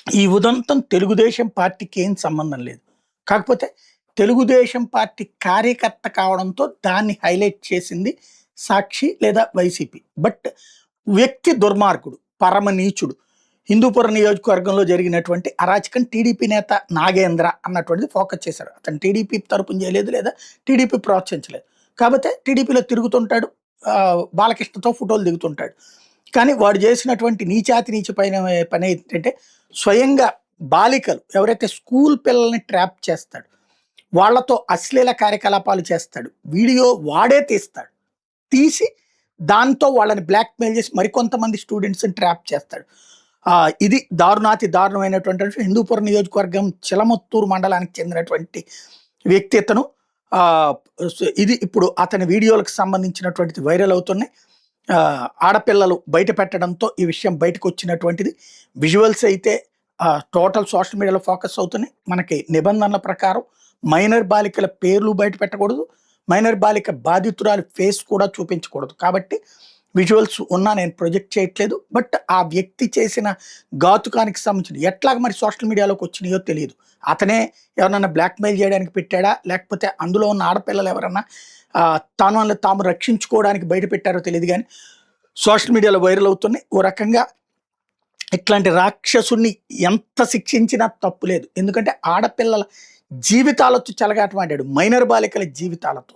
ఈ ఉదంతం తెలుగుదేశం పార్టీకి ఏం సంబంధం లేదు. కాకపోతే తెలుగుదేశం పార్టీ కార్యకర్త కావడంతో దాన్ని హైలైట్ చేసింది సాక్షి లేదా వైసీపీ. బట్ వ్యక్తి దుర్మార్గుడు, పరమ నీచుడు. హిందూపురం నియోజకవర్గంలో జరిగినటువంటి అరాచకం టీడీపీ నేత నాగేంద్ర అన్నటువంటిది ఫోకస్ చేశారు. అతను టీడీపీ తరపున చేయలేదు లేదా టీడీపీ ప్రోత్సహించలేదు. కాకపోతే టీడీపీలో తిరుగుతుంటాడు, బాలకృష్ణతో ఫోటోలు దిగుతుంటాడు. కానీ వాడు చేసినటువంటి నీచాతి నీచమైన పని ఏంటంటే స్వయంగా బాలికలు ఎవరైతే స్కూల్ పిల్లల్ని ట్రాప్ చేస్తాడు, వాళ్ళతో అశ్లీల కార్యకలాపాలు చేస్తాడు. వీడియో వాడే తీస్తాడు. తీసి దాంతో వాళ్ళని బ్లాక్‌మెయిల్ చేసి మరికొంతమంది స్టూడెంట్స్‌ని ట్రాప్ చేస్తాడు. ఇది దారుణాతి దారుణమైనటువంటి హిందూపురం నియోజకవర్గం చిలమత్తూరు మండలానికి చెందినటువంటి వ్యక్తి ఇతను. ఇది ఇప్పుడు అతని వీడియోలకు సంబంధించినటువంటిది వైరల్ అవుతున్నాయి. ఆడపిల్లలు బయట పెట్టడంతో ఈ విషయం బయటకు వచ్చినటువంటిది. విజువల్స్ అయితే టోటల్ సోషల్ మీడియాలో ఫోకస్ అవుతున్నాయి. మనకి నిబంధనల ప్రకారం మైనర్ బాలికల పేర్లు బయట పెట్టకూడదు, మైనర్ బాలిక బాధితురాలి ఫేస్ కూడా చూపించకూడదు. కాబట్టి విజువల్స్ ఉన్నా నేను ప్రొజెక్ట్ చేయట్లేదు. బట్ ఆ వ్యక్తి చేసిన ఘాతుకానికి సంబంధించిన ఎట్లాగ మరి సోషల్ మీడియాలోకి వచ్చినాయో తెలియదు. అతనే ఎవరన్నా బ్లాక్మెయిల్ చేయడానికి పెట్టాడా, లేకపోతే అందులో ఉన్న ఆడపిల్లలు ఎవరన్నా తనని తాము రక్షించుకోవడానికి బయట పెట్టారో తెలియదు. కానీ సోషల్ మీడియాలో వైరల్ అవుతున్నాయి. ఓ రకంగా ఇట్లాంటి రాక్షసుని ఎంత శిక్షించినా తప్పు లేదు. ఎందుకంటే ఆడపిల్లల జీవితాలతో చెలగాటమాడాడు, మైనర్ బాలికల జీవితాలతో.